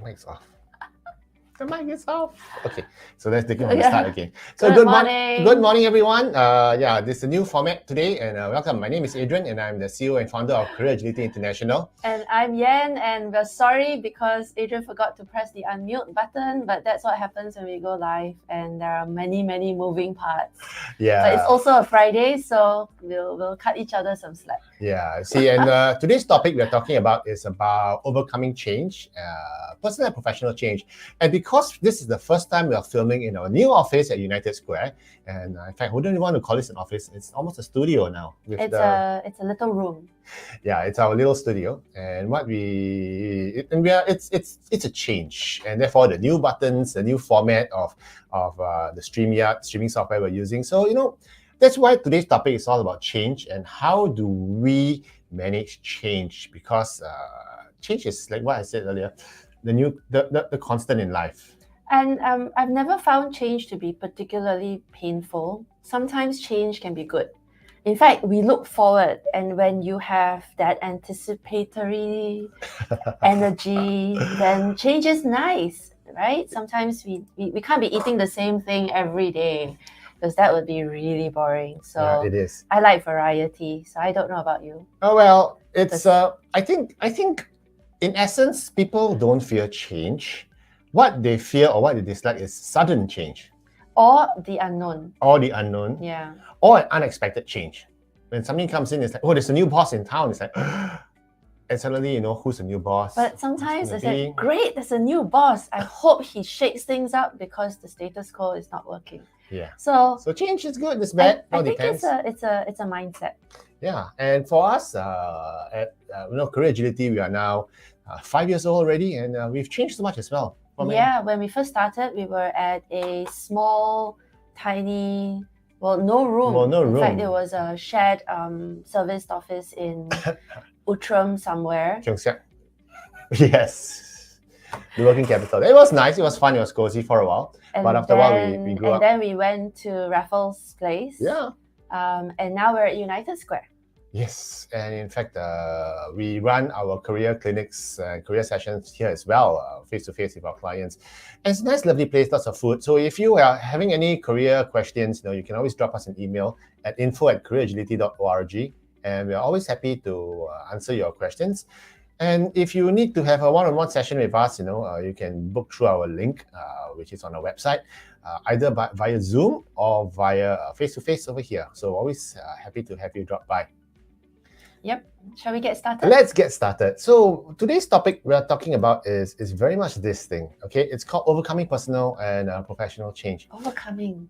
mic's off. The mic is off. Okay, so let's take it from the start again. So good morning, everyone. This is a new format today, and welcome. My name is Adrian, and I'm the CEO and founder of Career Agility International. And I'm Yan, and we're sorry because Adrian forgot to press the unmute button, but that's what happens when we go live, and there are many moving parts. Yeah. But it's also a Friday, so we'll cut each other some slack. Yeah. See, and today's topic we're talking about is about overcoming change, personal and professional change, and because this is the first time we are filming in our new office at United Square, and in fact, we don't even want to call this an office; it's almost a studio now. It's a little room. Yeah, it's our little studio, and it's a change, and therefore the new buttons, the new format of the StreamYard streaming software we're using. So that's why today's topic is all about change and how do we manage change, because change is like what I said earlier, the constant in life. And I've never found change to be particularly painful. Sometimes change can be good. In fact, we look forward, and when you have that anticipatory energy, then change is nice, right? Sometimes we can't be eating the same thing every day, because that would be really boring. So yeah, it is. I like variety. So I don't know about you. Oh well, it's I think in essence, people don't fear change. What they fear or what they dislike is sudden change. Or the unknown. Yeah. Or an unexpected change. When something comes in, it's like, oh, there's a new boss in town. It's like, and suddenly, who's the new boss? But sometimes it's like, great, there's a new boss. I hope he shakes things up because the status quo is not working. Yeah. So change is good, it's bad. I think it's a mindset. Yeah. And for us, at Career Agility, we are now 5 years old already, and we've changed so much as well. When we first started, we were at a small, tiny, no room. In fact, there was a shared serviced office in Outram somewhere. Cheong Siak. Yes. The working capital. It was nice, it was fun, it was cozy for a while. But after a while, we grew up. And then we went to Raffles Place. Yeah. And now we're at United Square. Yes, and in fact, we run our career clinics, career sessions here as well, face-to-face with our clients. And it's a nice, lovely place, lots of food. So if you are having any career questions, you can always drop us an email at info@careeragility.org, and we're always happy to answer your questions. And if you need to have a one-on-one session with us, you can book through our link, which is on our website, either via Zoom or via face-to-face over here. So always happy to have you drop by. Yep. Shall we get started? Let's get started. So today's topic we're talking about is very much this thing. Okay, it's called overcoming personal and professional change. Overcoming.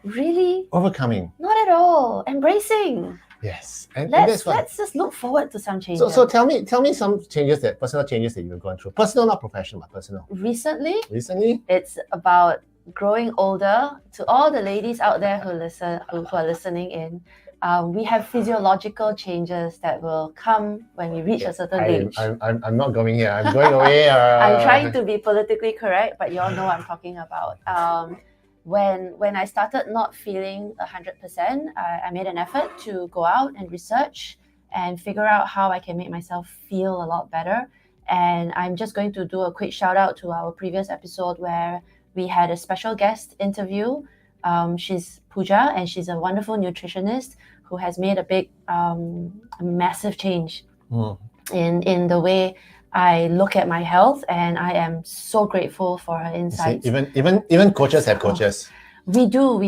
Really? Overcoming. Not at all. Embracing. Yes. Let's just look forward to some changes. So tell me some personal changes that you've gone through. Personal, not professional, but personal. Recently? It's about growing older. To all the ladies out there who are listening in. We have physiological changes that will come when we reach a certain age. I'm not going here. I'm going away. I'm trying to be politically correct, but you all know what I'm talking about. When I started not feeling 100%, I made an effort to go out and research and figure out how I can make myself feel a lot better. And I'm just going to do a quick shout out to our previous episode where we had a special guest interview. She's Pooja, and she's a wonderful nutritionist who has made a big, massive change in the way I look at my health, and I am so grateful for her insights. Even coaches have coaches. We do.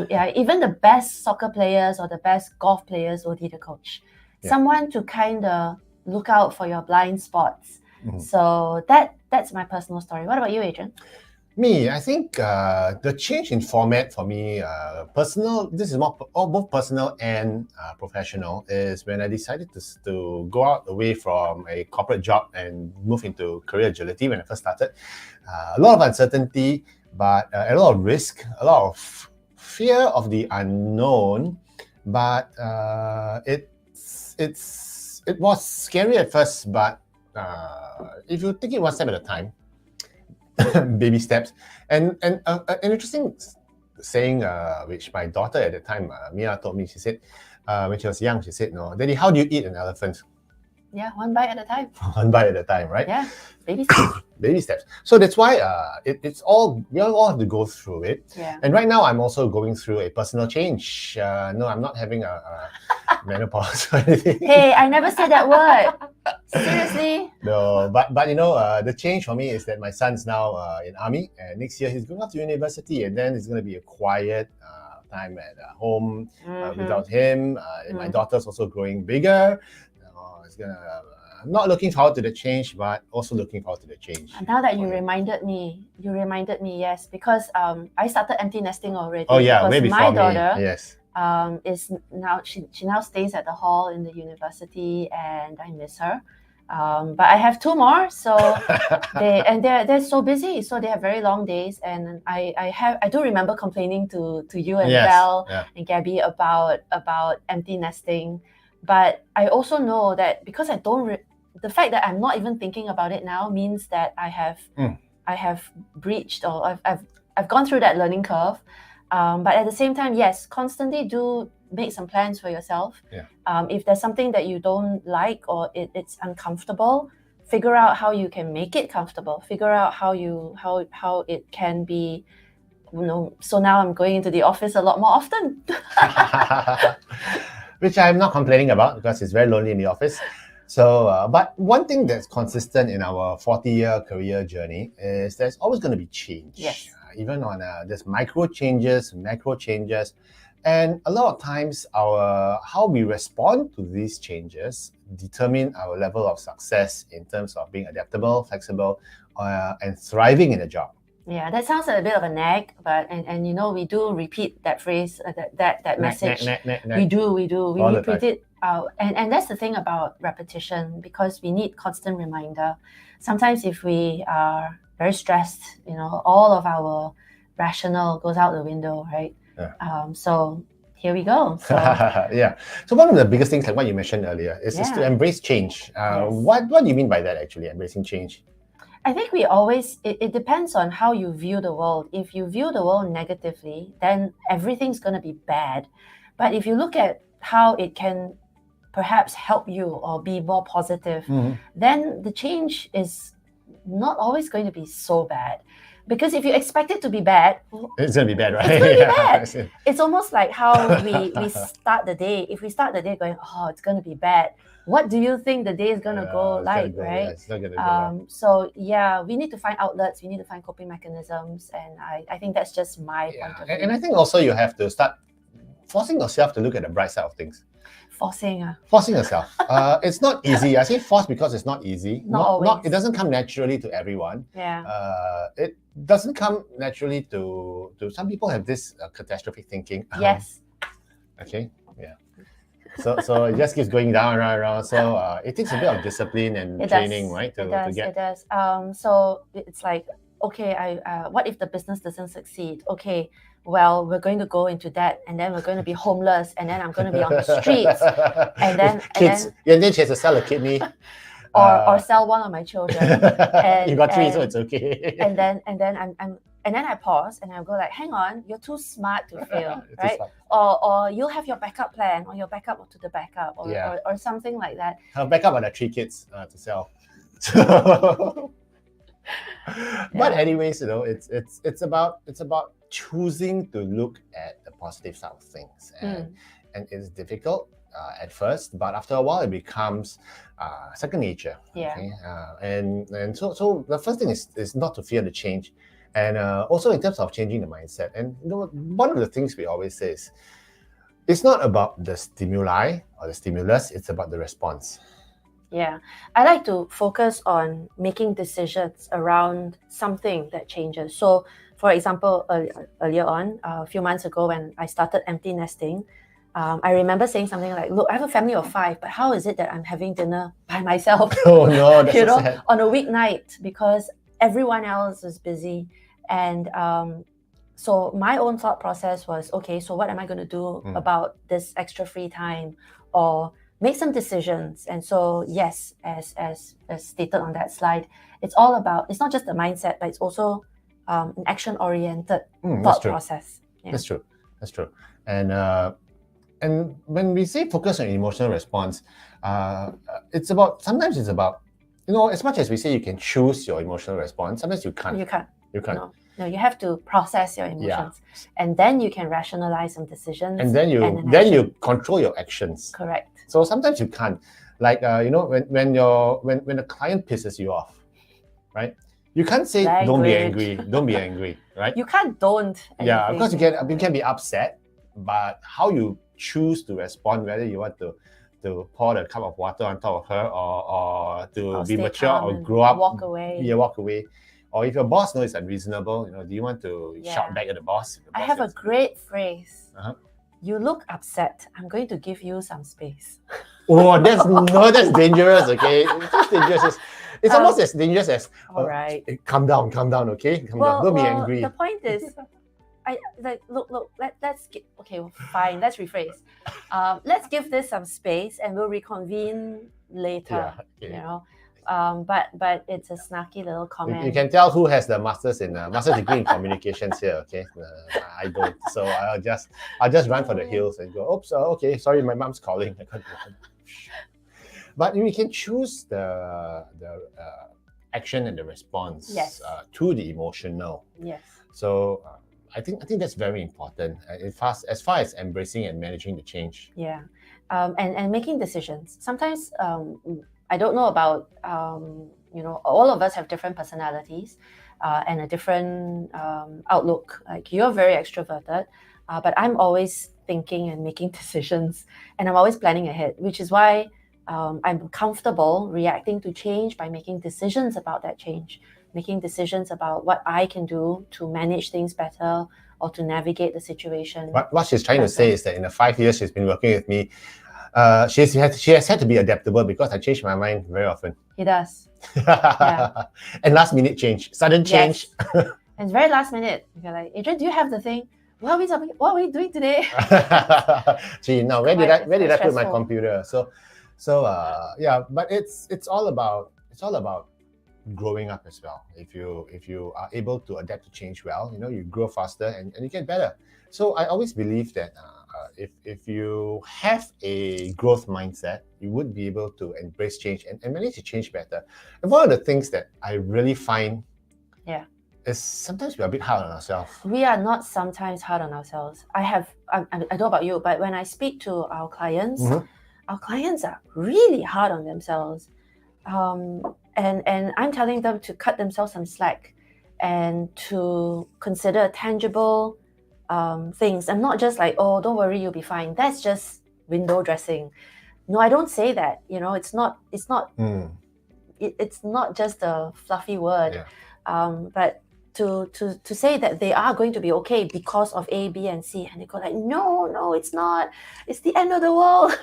Yeah, even the best soccer players or the best golf players will need a coach. Yeah. Someone to kind of look out for your blind spots. Mm-hmm. So that's my personal story. What about you, Adrian? Me, I think the change in format for me, personal, this is more both personal and professional, is when I decided to go out away from a corporate job and move into career agility when I first started. A lot of uncertainty, but a lot of risk, a lot of fear of the unknown, but it was scary at first, but if you take it one step at a time, baby steps. And an interesting saying, which my daughter at the time, Mia, told me, she said, when she was young, she said, "No, Daddy, how do you eat an elephant?" Yeah, one bite at a time. One bite at a time, right? Yeah, baby steps. Baby steps. So that's why it's all, we all have to go through it. Yeah. And right now I'm also going through a personal change. No, I'm not having a menopause or anything. Hey, I never said that word. Seriously? No, but the change for me is that my son's now in army, and next year he's going off to university, and then it's going to be a quiet time at home without him. And my daughter's also growing bigger. It's gonna. I'm not looking forward to the change, but also looking forward to the change. And now that you reminded me, yes, because I started empty nesting already. Oh yeah, because way before my me. daughter Yes. is now she now stays at the hall in the university, and I miss her. But I have two more, so they're so busy, so they have very long days, and I do remember complaining to you and Val and Gabby about empty nesting, but I also know that because I don't the fact that I'm not even thinking about it now means that I have breached, or I've gone through that learning curve. But at the same time, yes, constantly do make some plans for yourself. Yeah. If there's something that you don't like or it's uncomfortable, figure out how you can make it comfortable. Figure out how it can be, so now I'm going into the office a lot more often. Which I'm not complaining about because it's very lonely in the office. So, but one thing that's consistent in our 40-year career journey is there's always going to be change. Yes. Even on there's micro changes, macro changes, and a lot of times how we respond to these changes determine our level of success in terms of being adaptable, flexible, and thriving in a job. Yeah, that sounds like a bit of a nag, but and we do repeat that phrase, that message. Nag. We do. We repeat it out, and that's the thing about repetition, because we need constant reminder. Sometimes if we are very stressed, all of our rationale goes out the window, right? Yeah. So here we go. So, yeah. So one of the biggest things, like what you mentioned earlier, is to embrace change. Yes. What do you mean by that, actually, embracing change? I think we always, it depends on how you view the world. If you view the world negatively, then everything's going to be bad. But if you look at how it can perhaps help you or be more positive, then the change is not always going to be so bad. Because if you expect it to be bad, it's going to be bad, right? It's going to be bad. It's almost like how we start the day. If we start the day going, oh, it's going to be bad, what do you think the day is going to go like, right? Yeah, it's not going to go. So yeah, we need to find outlets. We need to find coping mechanisms. And I think that's just my point of view. And I think also you have to start forcing yourself to look at the bright side of things. Forcing yourself. It's not easy. I say force because it's not easy. Not always. It doesn't come naturally to everyone. Yeah. It doesn't come naturally to some people have this catastrophic thinking. Yes. Okay. Yeah. So it just keeps going down, around. So it takes a bit of discipline and training, right? It does. So it's like, okay, what if the business doesn't succeed? Okay, well, we're going to go into debt, and then we're going to be homeless, and then I'm going to be on the streets, and then she has to sell a kidney, or sell one of my children. And, you got three, so it's okay. And then I pause and I go like, hang on, you're too smart to fail, right? Or you'll have your backup plan, or your backup to the backup, or something like that. Her backup are the 3 kids to sell. But anyways, it's about choosing to look at the positive side of things, and it's difficult at first, but after a while it becomes second nature. Yeah. Okay? And so the first thing is not to fear the change, and also in terms of changing the mindset. And one of the things we always say is, it's not about the stimuli or the stimulus; it's about the response. Yeah, I like to focus on making decisions around something that changes. So, for example, earlier on, a few months ago when I started empty nesting, I remember saying something like, look, I have a family of 5, but how is it that I'm having dinner by myself? Oh no, that's so sad. On a weeknight, because everyone else is busy. And so my own thought process was, okay, so what am I going to do about this extra free time? Or make some decisions. And so, yes, as stated on that slide, it's not just the mindset, but it's also an action-oriented thought process. Yeah. That's true. And And when we say focus on emotional response, it's about, sometimes it's about, as much as we say you can choose your emotional response, sometimes you can't. You can't. You can't. No, you have to process your emotions, and then you can rationalize some decisions. And then you control your actions. Correct. So sometimes you can't. Like when a client pisses you off, right? You can't say don't be angry, right? You can't don't. Yeah, because you can be upset, but how you choose to respond, whether you want to pour the cup of water on top of her or to be mature or grow up, walk away. Yeah, walk away. Or if your boss knows it's unreasonable, do you want to shout back at the boss? I have a great phrase. Uh-huh. You look upset. I'm going to give you some space. Oh, that's dangerous. Okay, it's dangerous. It's almost as dangerous as. All right. Calm down. Okay, calm down. Don't be angry. The point is, look. Let's get, okay. Fine. Let's rephrase. Let's give this some space, and we'll reconvene later. Yeah, but it's a snarky little comment. You can tell who has the master's degree in communications here. Okay, I don't. So I'll just run for the hills and go. Oops. Okay. Sorry, my mom's calling. I can't. But we can choose the action and the response to the emotional. Yes. So I think that's very important as far as embracing and managing the change. Yeah, and making decisions. Sometimes I don't know about all of us have different personalities and a different outlook. Like you're very extroverted, but I'm always thinking and making decisions, and I'm always planning ahead, which is why I'm comfortable reacting to change by making decisions about that change, making decisions about what I can do to manage things better or to navigate the situation. What she's trying to say is that in the 5 years she's been working with me, she has had to be adaptable because I change my mind very often. He does. And last minute change, sudden change. Yes. And it's very last minute. You're like, Adrian, do you have the thing? What are we doing today? Gee, now where did I put my computer? So but it's all about growing up as well. If you are able to adapt to change well, you grow faster and you get better. So I always believe that if you have a growth mindset, you would be able to embrace change and manage to change better. And one of the things that I really find is sometimes we're a bit hard on ourselves. We are not sometimes hard on ourselves. I don't know about you, but when I speak to our clients, our clients are really hard on themselves. And I'm telling them to cut themselves some slack and to consider tangible things, and not just like, oh, don't worry, you'll be fine. That's just window dressing. No, I don't say that. It's not just a fluffy word. But to say that they are going to be okay because of A, B, and C, and they go like, no, it's not. It's the end of the world.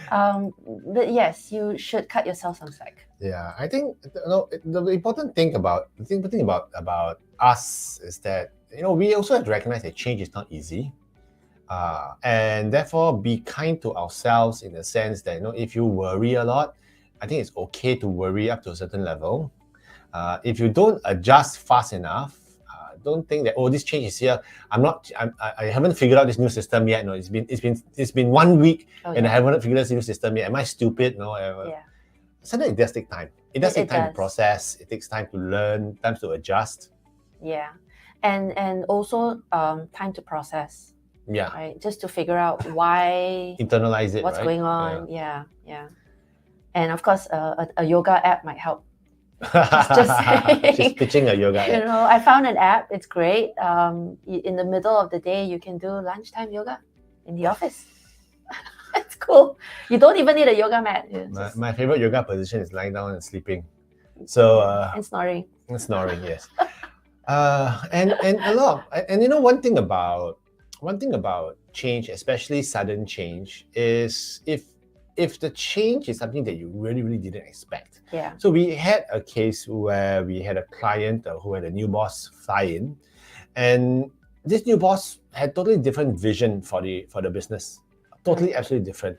But yes, you should cut yourself some slack. Yeah, I think the important thing about us is that we also have to recognize that change is not easy, and therefore be kind to ourselves in the sense that if you worry a lot, I think it's okay to worry up to a certain level. If you don't adjust fast enough, don't think that this change is here. I haven't figured out this new system yet. No, it's been 1 week and I haven't figured out this new system yet. Am I stupid? No. Sometimes it does take time. It does take time to process. It takes time to learn, time to adjust. Yeah, and also time to process. Yeah. Right, just to figure out why. Internalize it. What's right? going on? Yeah. And of course, a yoga app might help. Just saying. She's pitching a yoga app. I found an app. It's great. In the middle of the day, you can do lunchtime yoga in the office. It's cool. You don't even need a yoga mat. My favorite yoga position is lying down and sleeping. So and snoring. And snoring, yes. And a lot. And one thing about change, especially sudden change, is if the change is something that you really, really didn't expect. Yeah. So we had a case where we had a client who had a new boss fly in, and this new boss had totally different vision for the business, totally absolutely different.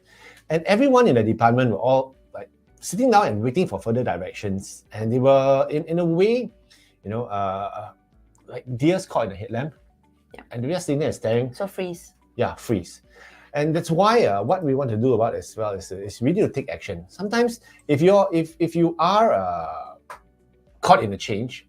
And everyone in the department were all like sitting down and waiting for further directions, and they were in a way, like deers caught in a headlamp, and they were just sitting there and staring. So freeze. Yeah, freeze. And that's why what we want to do about it as well is we need to take action. Sometimes if you are caught in a change,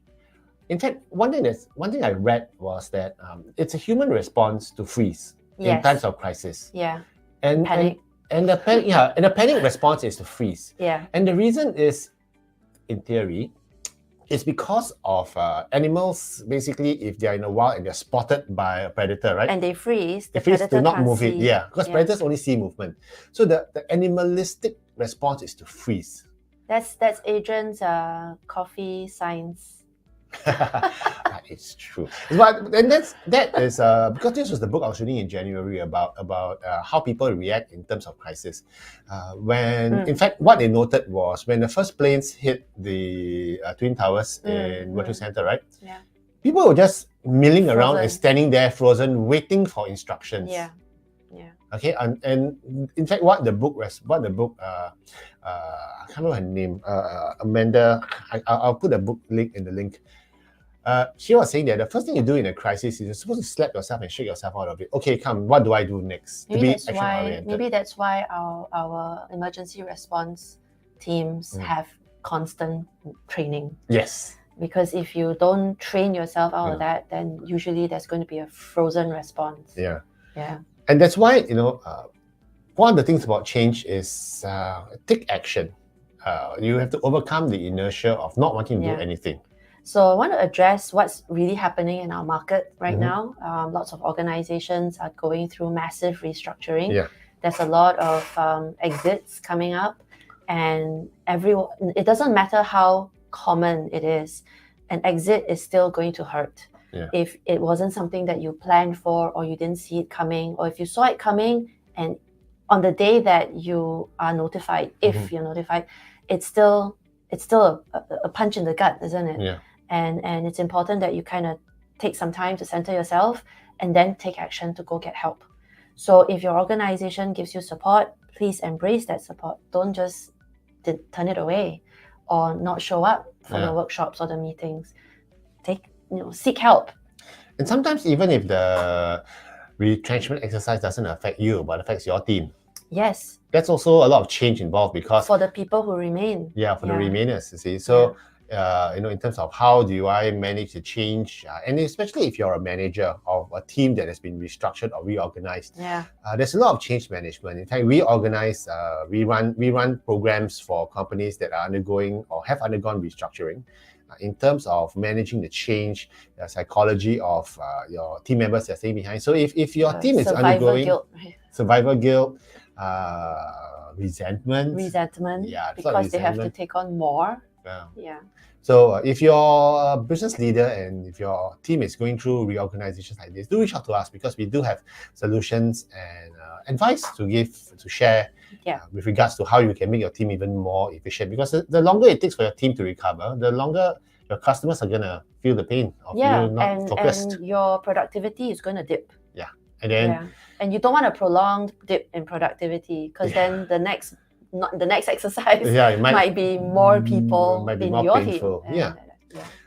in fact, one thing I read was that it's a human response to freeze in Yes. times of crisis. Yeah. And Panic. and the panic, yeah, and the panic response is to freeze. Yeah. And the reason is, in theory, it's because of animals. Basically, if they are in the wild and they're spotted by a predator, right? And they freeze. The They freeze predator to not can't move it. see. Yeah, because predators only see movement. So the animalistic response is to freeze. That's Adrian's coffee science. That is true. But and that is because this was the book I was reading in January about how people react in terms of crisis. In fact, what they noted was when the first planes hit the Twin Towers in World Trade Center, right? Yeah. People were just milling around and Frozen. standing there frozen, waiting for instructions. Yeah. Yeah. Okay, and in fact, what the book I can't remember her name, Amanda. I'll put a book link in the link. She was saying that the first thing you do in a crisis is you're supposed to slap yourself and shake yourself out of it. Okay, come, what do I do next? Maybe that's why our emergency response teams have constant training. Yes. Because if you don't train yourself out of that, then usually there's going to be a frozen response. Yeah. Yeah. And that's why, one of the things about change is take action. You have to overcome the inertia of not wanting to do anything. So I want to address what's really happening in our market right now. Lots of organizations are going through massive restructuring. Yeah. There's a lot of exits coming up, and it doesn't matter how common it is, an exit is still going to hurt. Yeah. If it wasn't something that you planned for, or you didn't see it coming, or if you saw it coming and on the day that you are notified, if you're notified, it's still a punch in the gut, isn't it? Yeah. And it's important that you kind of take some time to center yourself and then take action to go get help. So if your organization gives you support, please embrace that support. Don't just turn it away or not show up for the workshops or the meetings. Seek help. And sometimes even if the retrenchment exercise doesn't affect you but affects your team, yes, that's also a lot of change involved because for the people who remain. Yeah, for the remainers, you see. So in terms of how do I manage the change, and especially if you're a manager of a team that has been restructured or reorganized, there's a lot of change management. In fact, we run programs for companies that are undergoing or have undergone restructuring. In terms of managing the change, the psychology of your team members that are staying behind. So if your team is undergoing survival guilt, resentment, because they have to take on more. So if you're a business leader and if your team is going through reorganizations like this, do reach out to us because we do have solutions and advice to share with regards to how you can make your team even more efficient. Because the longer it takes for your team to recover, the longer your customers are gonna feel the pain of you not focused. And your productivity is going to dip. Yeah, and then and you don't want a prolonged dip in productivity because then the next exercise might be more people might be in more your painful. team.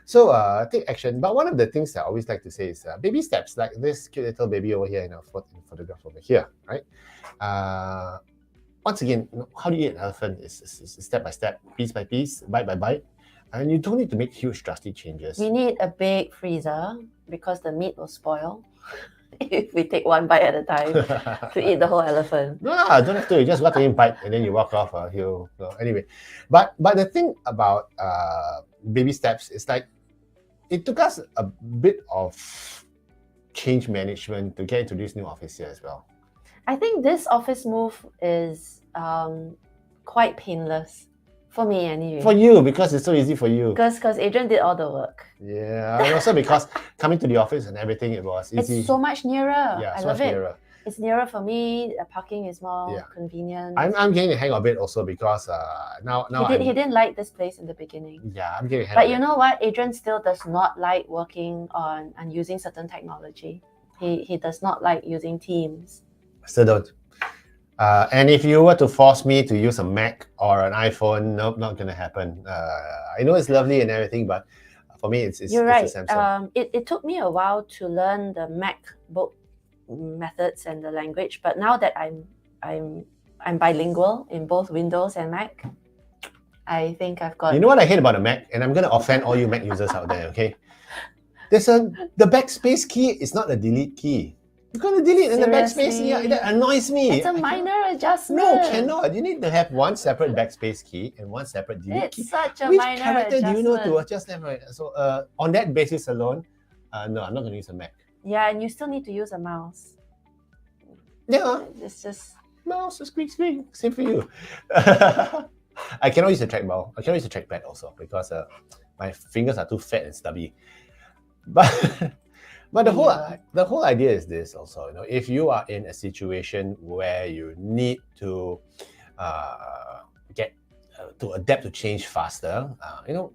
So take action. But one of the things that I always like to say is baby steps, like this cute little baby over here in our photograph over here, right? Once again, how do you eat an elephant? Is step by step, piece by piece, bite by bite. And you don't need to make huge drastic changes. We need a big freezer because the meat will spoil if we take one bite at a time to eat the whole elephant. No, don't have to. You just got to bite and then you walk off. Anyway, but the thing about baby steps is like it took us a bit of change management to get into this new office here as well. I think this office move is quite painless for me anyway. For you, because it's so easy for you. Because Adrian did all the work. Yeah, and also because coming to the office and everything, it was easy. It's so much nearer. Yeah, I so love much it. nearer. It's nearer for me. The parking is more convenient. I'm getting the hang of it also because now he didn't like this place in the beginning. Yeah, I'm getting the hang But of it. you know what? Adrian still does not like working on and using certain technology. He does not like using Teams. Still don't. And if you were to force me to use a Mac or an iPhone, nope, not gonna happen. I know it's lovely and everything, but for me, it's You're right. a Samsung. It took me a while to learn the MacBook methods and the language. But now that I'm bilingual in both Windows and Mac, I think I've got. You know what I hate about a Mac, and I'm gonna offend all you Mac users out there. Okay, the backspace key is not a delete key. You're gonna delete in the backspace. Seriously? Yeah, that annoys me. It's a minor adjustment. No, cannot. You need to have one separate backspace key and one separate delete key. It's such a Which minor character adjustment. do you know to adjust them? Right? So on that basis alone, no, I'm not gonna use a Mac. Yeah, and you still need to use a mouse. Yeah, It's just mouse, squeak, same for you. I cannot use a trackball. I cannot use a trackpad also because my fingers are too fat and stubby. But the whole idea is this also. You know, if you are in a situation where you need to get to adapt to change faster, you know,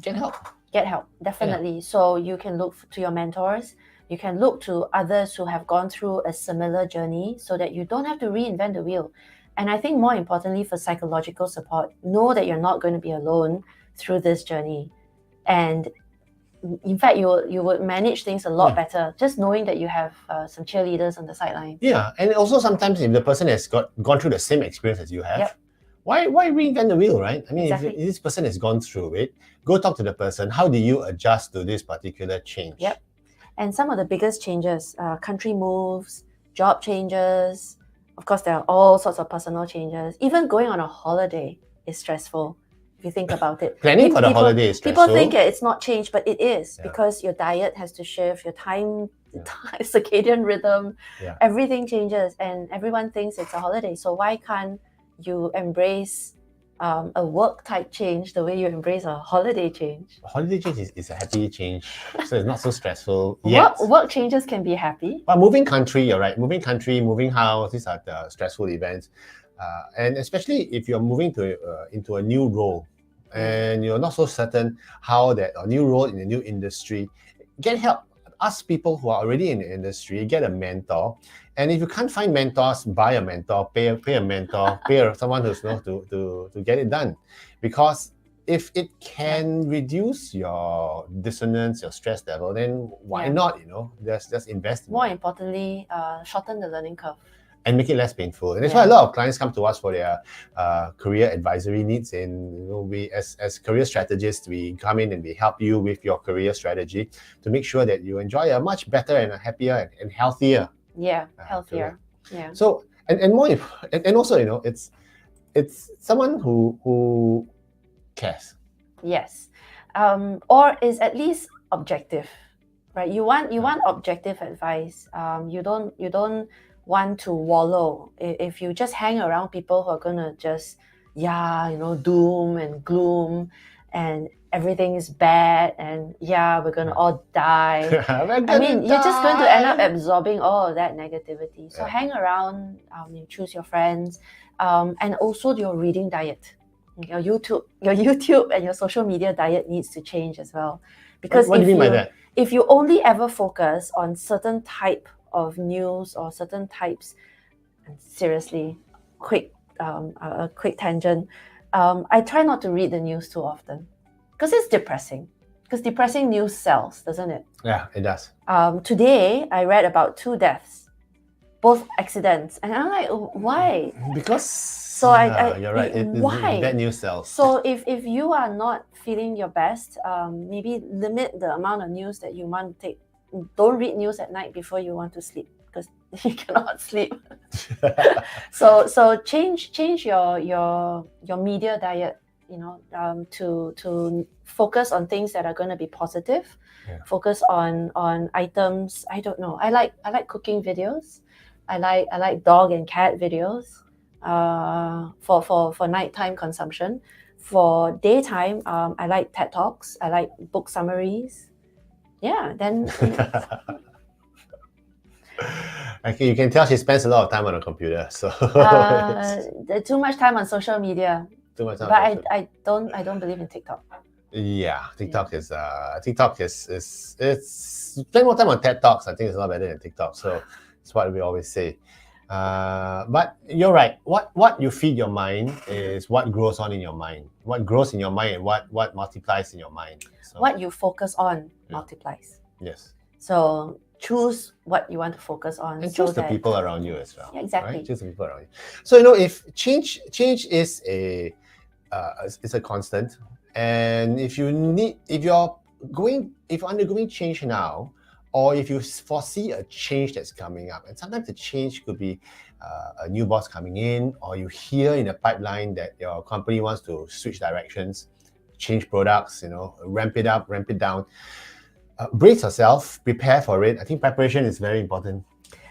get help. get help, definitely. So you can look to your mentors. You can look to others who have gone through a similar journey so that you don't have to reinvent the wheel. And I think more importantly, for psychological support, know that you're not going to be alone through this journey. And in fact, you would manage things a lot better just knowing that you have some cheerleaders on the sideline. Yeah, and also sometimes if the person has gone through the same experience as you have, Yep. why reinvent the wheel, right? I mean, Exactly. if this person has gone through it, go talk to the person. How do you adjust to this particular change? Yep. And some of the biggest changes, country moves, job changes, of course, there are all sorts of personal changes. Even going on a holiday is stressful, if you think about it. Planning for the holiday is stressful. People think it's not change, but it is Yeah. because your diet has to shift, your time, Yeah. circadian rhythm, Yeah. everything changes, and everyone thinks it's a holiday. So why can't you embrace a work type change the way you embrace a holiday change? Holiday change is a happy change, so it's not so stressful yet. Work changes can be happy. But moving country, you're right. Moving country, moving house, these are the stressful events. And especially if you're moving into a new role and you're not so certain how that a new role in a new industry, get help. Ask people who are already in the industry, get a mentor. And if you can't find mentors, buy a mentor, pay a mentor, pay someone who's to get it done. Because if it can reduce your dissonance, your stress level, then why Yeah. not? Just invest in More it. importantly, shorten the learning curve. And make it less painful. And that's Yeah. why a lot of clients come to us for their career advisory needs. And we, as career strategists, we come in and we help you with your career strategy to make sure that you enjoy a much better and a happier and healthier. Yeah, healthier. Yeah. So and more and also it's someone who cares. Yes. Or is at least objective, right? You want objective advice. You don't want to wallow. If you just hang around people who are gonna just doom and gloom and everything is bad and we're gonna all die. I mean, you're just going to end up absorbing all of that negativity. So hang around, you choose your friends, and also your reading diet. Your YouTube and your social media diet needs to change as well. Because what do you mean by that? If you only ever focus on certain type of news or certain types, and seriously, a quick tangent, I try not to read the news too often because it's depressing. Because depressing news sells, doesn't it? Yeah, it does. Today, I read about 2 deaths, both accidents, and I'm like, why? Because you're right. Why? That news sells. So if you are not feeling your best, maybe limit the amount of news that you want to take. Don't read news at night before you want to sleep because you cannot sleep. So change your media diet, to focus on things that are going to be positive. Yeah. Focus on items. I don't know. I like cooking videos. I like dog and cat videos. For nighttime consumption. For daytime, I like TED Talks. I like book summaries. Yeah, then. Okay, you can tell she spends a lot of time on the computer. So Too much time on social media. too much time. But I don't believe in TikTok. Yeah, TikTok is spend more time on TED Talks. I think it's a lot better than TikTok. So it's what we always say. But you're right. What you feed your mind is what grows on in your mind. What grows in your mind and what multiplies in your mind. So, What you focus on multiplies. yes. So choose what you want to focus on. And so choose the that- people around you as well. Yeah, exactly. Right? Choose the people around you. So if change is it's a constant, and if you're undergoing change now, or if you foresee a change that's coming up, and sometimes the change could be a new boss coming in, or you hear in the pipeline that your company wants to switch directions, change products, ramp it up, ramp it down. Brace yourself, prepare for it. I think preparation is very important.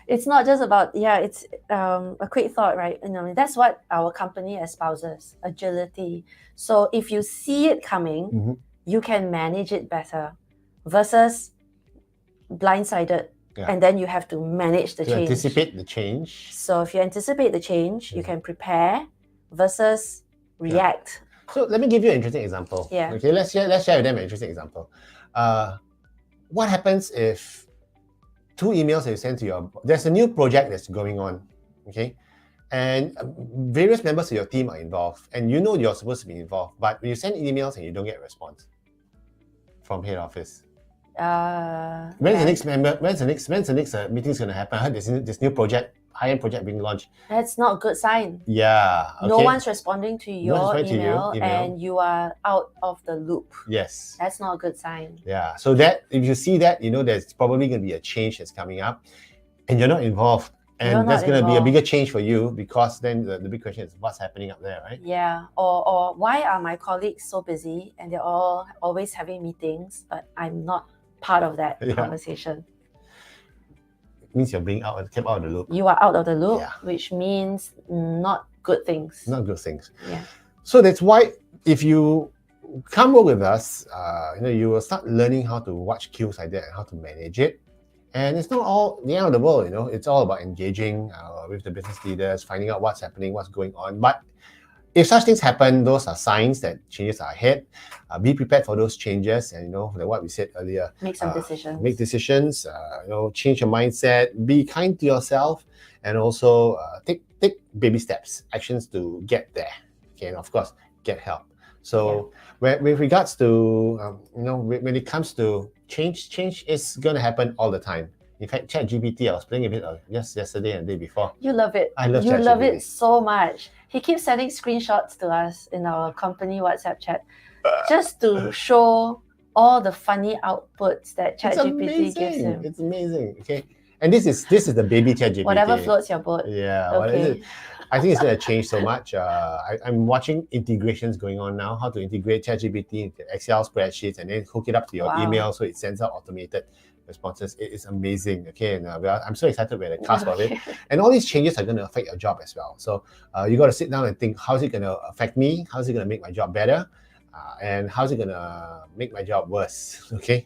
It's not just about, it's a quick thought, right? That's what our company espouses, agility. So if you see it coming, you can manage it better versus blindsided. Yeah. And then you have to manage the change. Anticipate the change. So if you anticipate the change, you can prepare versus react. So let me give you an interesting example. Yeah. Okay, let's share with them an interesting example. What happens if 2 emails that you send to there's a new project that's going on, okay? And various members of your team are involved, and you're supposed to be involved, but you send emails and you don't get a response from head office. When's the next meeting is going to happen? I heard this new project, high-end project being launched. That's not a good sign. Yeah. Okay. No one's responding to your email, and you are out of the loop. Yes. That's not a good sign. Yeah. So that if you see that, there's probably going to be a change that's coming up, and you're not involved. And that's going to be a bigger change for you, because then the big question is what's happening up there, right? Yeah. Or why are my colleagues so busy and they're all always having meetings, but I'm not part of that conversation. It means you're being kept out of the loop. You are out of the loop, which means not good things. Not good things. Yeah. So that's why if you come work with us, you will start learning how to watch cues like that and how to manage it. And it's not all the end of the world, It's all about engaging with the business leaders, finding out what's happening, what's going on. But if such things happen, those are signs that changes are ahead. Be prepared for those changes, and like what we said earlier. Make some decisions. Make decisions. Change your mindset. Be kind to yourself, and also take baby steps, actions to get there. Okay, and of course, get help. So with regards to when it comes to change is going to happen all the time. In fact, ChatGPT, I was playing a bit just yesterday and the day before. You love it. I love You ChatGPT. love it so much. He keeps sending screenshots to us in our company WhatsApp chat just to show all the funny outputs that ChatGPT gives him. It's amazing. Okay. And this is the baby ChatGPT. Whatever floats your boat. Yeah. Okay. I think it's going to change so much. I'm watching integrations going on now, how to integrate ChatGPT into Excel spreadsheets and then hook it up to your email so it sends out automated responses. It is amazing. Okay, and I'm so excited we're at the cusp of it. And all these changes are going to affect your job as well. So you got to sit down and think, how's it going to affect me? How's it going to make my job better? And how's it going to make my job worse? Okay.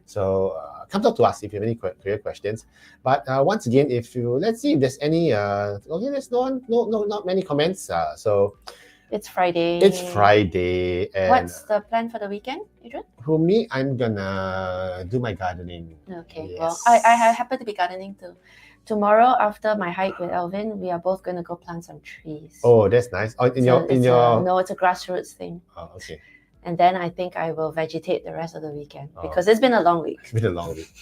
So come talk to us if you have any career questions. But once again, let's see if there's any there's not many comments. So it's Friday. And what's the plan for the weekend, Adrian? For me, I'm gonna do my gardening. Okay. Yes. Well, I happen to be gardening too. Tomorrow, after my hike with Alvin, we are both going to go plant some trees. Oh, that's nice. No, it's a grassroots thing. Oh, okay. And then I think I will vegetate the rest of the weekend because it's been a long week. It's been a long week.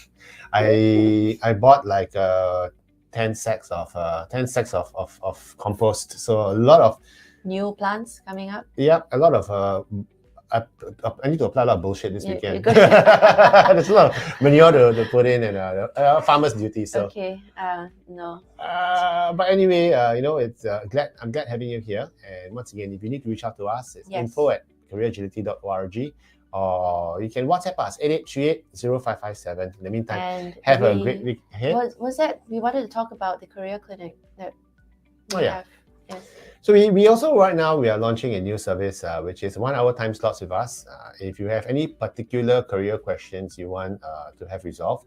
I bought like 10 sacks of compost. So a lot of new plants coming up. Yeah, a lot of I need to apply a lot of bullshit this weekend. There's a lot of manure to put in and farmer's duty. So okay, no. But anyway, it's I'm glad having you here. And once again, if you need to reach out to us, it's info@careeragility.org, or you can WhatsApp us 8838-0557. In the meantime, and have a great week ahead. Was that we wanted to talk about the career clinic that we have? Yes. So we also right now we are launching a new service which is 1 hour time slots with us. If you have any particular career questions you want to have resolved,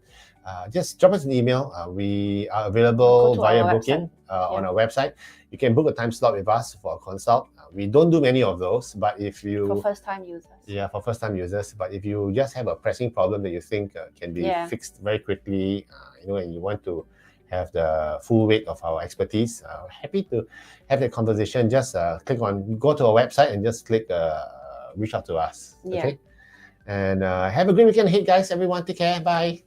just drop us an email. We are available via booking on our website. You can book a time slot with us for a consult. We don't do many of those, but if you for first time users. Yeah, for first time users. But if you just have a pressing problem that you think can be fixed very quickly, and you want to have the full weight of our expertise, happy to have that conversation. Just go to our website and just click reach out to us. Okay. And have a great weekend ahead, guys. Everyone, take care. Bye.